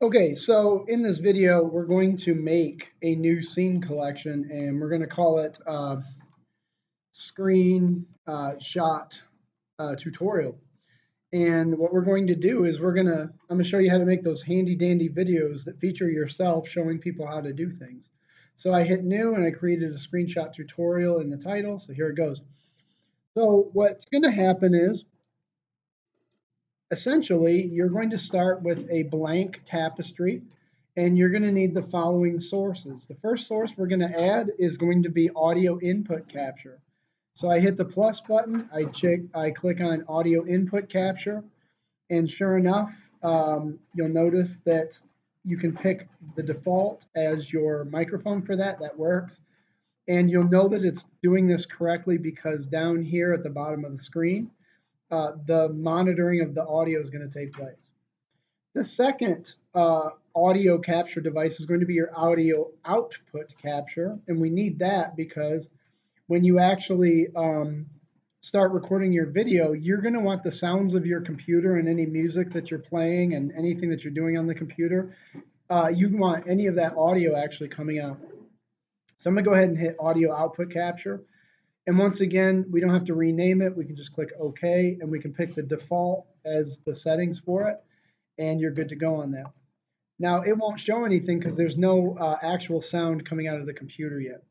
Okay, so in this video, we're going to make a new scene collection and we're going to call it screen shot tutorial. And what we're going to do is I'm going to show you how to make those handy dandy videos that feature yourself showing people how to do things. So I hit new and I created a screenshot tutorial in the title. So here it goes. So what's going to happen is essentially you're going to start with a blank tapestry and you're going to need the following sources. The first source we're going to add is going to be audio input capture. So I hit the plus button, I click on audio input capture, and sure enough, you'll notice that you can pick the default as your microphone for that. That works. And you'll know that it's doing this correctly because down here at the bottom of the screen, the monitoring of the audio is going to take place. The second audio capture device is going to be your audio output capture, and we need that because when you actually start recording your video, you're going to want the sounds of your computer and any music that you're playing and anything that you're doing on the computer. You want any of that audio actually coming out. So I'm going to go ahead and hit audio output capture. And once again, we don't have to rename it. We can just click OK, and we can pick the default as the settings for it, and you're good to go on that. Now, it won't show anything because there's no actual sound coming out of the computer yet.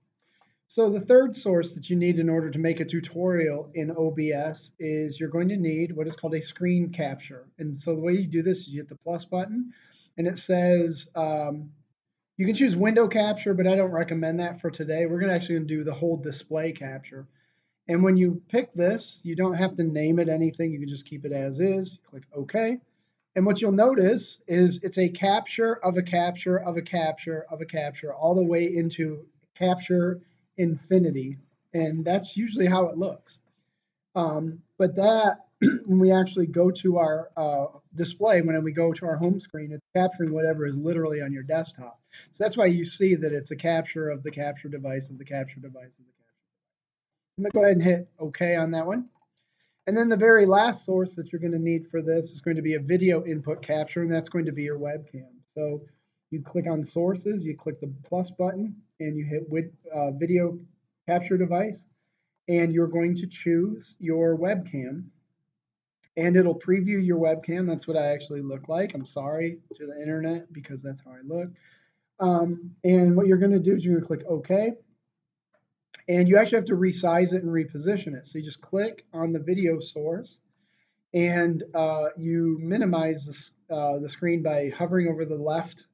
So the third source that you need in order to make a tutorial in OBS is you're going to need what is called a screen capture. And so the way you do this is you hit the plus button, and it says you can choose window capture, but I don't recommend that for today. We're actually going to do the whole display capture. And when you pick this, you don't have to name it anything. You can just keep it as is. Click OK. And what you'll notice is it's a capture of a capture of a capture of a capture all the way into capture infinity. And that's usually how it looks. But that, when we actually go to our display, when we go to our home screen, it's capturing whatever is literally on your desktop. So that's why you see that it's a capture of the capture device of the capture device of the capture device. I'm going to go ahead and hit OK on that one. And then the very last source that you're going to need for this is going to be a video input capture, and that's going to be your webcam. So you click on sources, you click the plus button, and you hit video capture device, and you're going to choose your webcam. And it'll preview your webcam. That's what I actually look like. I'm sorry to the internet because that's how I look. And what you're going to do is you're going to click OK. And you actually have to resize it and reposition it. So you just click on the video source and you minimize the screen by hovering over the left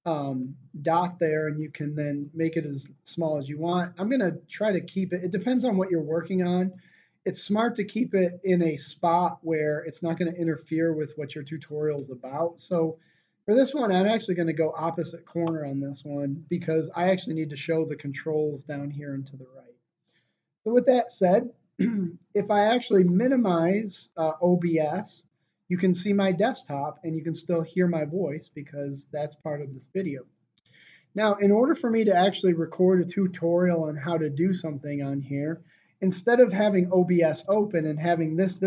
dot there, and you can then make it as small as you want. I'm going to try to keep it. It depends on what you're working on. It's smart to keep it in a spot where it's not going to interfere with what your tutorial is about. So for this one, I'm actually going to go opposite corner on this one because I actually need to show the controls down here and to the right. So with that said, if I actually minimize OBS, you can see my desktop and you can still hear my voice because that's part of this video. Now, in order for me to actually record a tutorial on how to do something on here, instead of having OBS open and having this,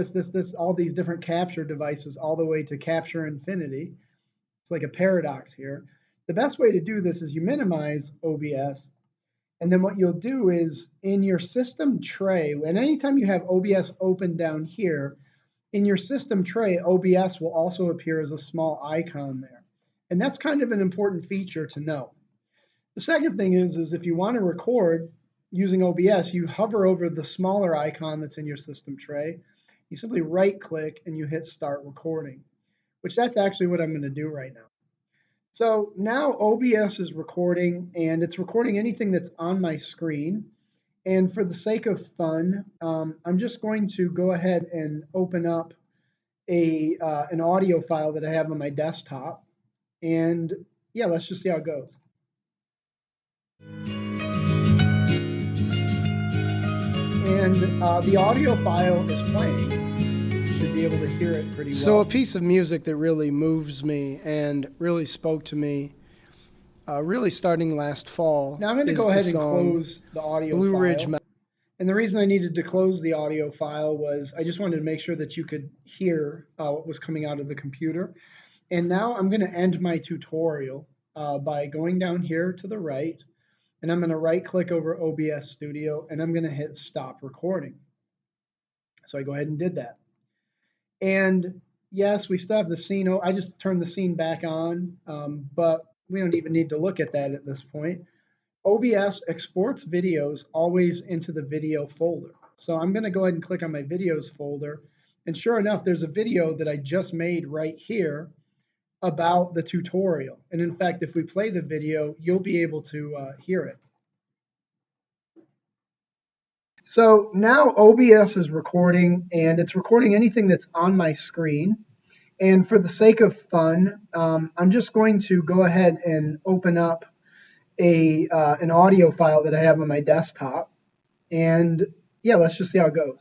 all these different capture devices all the way to capture infinity, it's like a paradox here. The best way to do this is you minimize OBS, and then what you'll do is in your system tray, and anytime you have OBS open down here, in your system tray, OBS will also appear as a small icon there. And that's kind of an important feature to know. The second thing is if you want to record using OBS, you hover over the smaller icon that's in your system tray. You simply right click and you hit start recording, which that's actually what I'm going to do right now. So now OBS is recording, and it's recording anything that's on my screen. And for the sake of fun, I'm just going to go ahead and open up an audio file that I have on my desktop. And yeah, let's just see how it goes. And the audio file is playing. Should be able to hear it pretty well. So a piece of music that really moves me and really spoke to me, really starting last fall. Now I'm going to go ahead and close the audio Blue file. Ridge. And the reason I needed to close the audio file was I just wanted to make sure that you could hear what was coming out of the computer. And now I'm going to end my tutorial by going down here to the right, and I'm going to right click over OBS Studio, and I'm going to hit stop recording. So I go ahead and did that. And yes, we still have the scene. I just turned the scene back on, but we don't even need to look at that at this point. OBS exports videos always into the video folder. So I'm going to go ahead and click on my videos folder. And sure enough, there's a video that I just made right here about the tutorial. And in fact, if we play the video, you'll be able to hear it. So now OBS is recording, and it's recording anything that's on my screen. And for the sake of fun, I'm just going to go ahead and open up an audio file that I have on my desktop. And yeah, let's just see how it goes.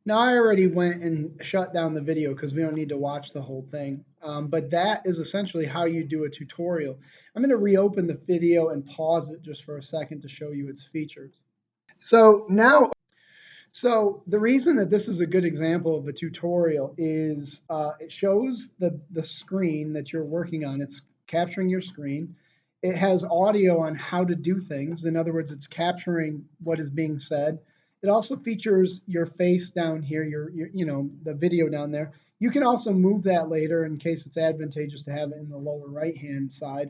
Now I already went and shut down the video because we don't need to watch the whole thing. But that is essentially how you do a tutorial. I'm going to reopen the video and pause it just for a second to show you its features. So the reason that this is a good example of a tutorial is it shows the screen that you're working on. It's capturing your screen. It has audio on how to do things. In other words, it's capturing what is being said. It also features your face down here, the video down there. You can also move that later in case it's advantageous to have it in the lower right-hand side.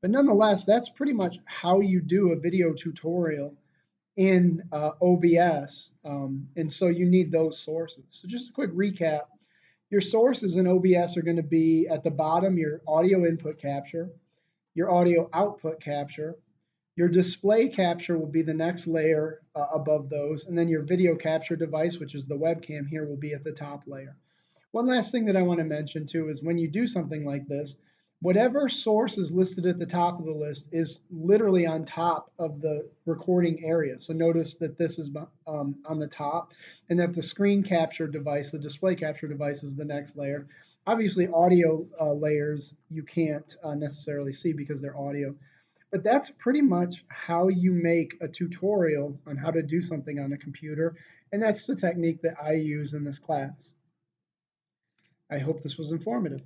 But nonetheless, that's pretty much how you do a video tutorial in OBS. And so you need those sources. So just a quick recap. Your sources in OBS are going to be at the bottom, your audio input capture, your audio output capture, your display capture will be the next layer above those, and then your video capture device, which is the webcam here, will be at the top layer. One last thing that I want to mention too is when you do something like this, whatever source is listed at the top of the list is literally on top of the recording area. So notice that this is on the top and that the screen capture device, the display capture device is the next layer. Obviously audio layers you can't necessarily see because they're audio. But that's pretty much how you make a tutorial on how to do something on a computer. And that's the technique that I use in this class. I hope this was informative.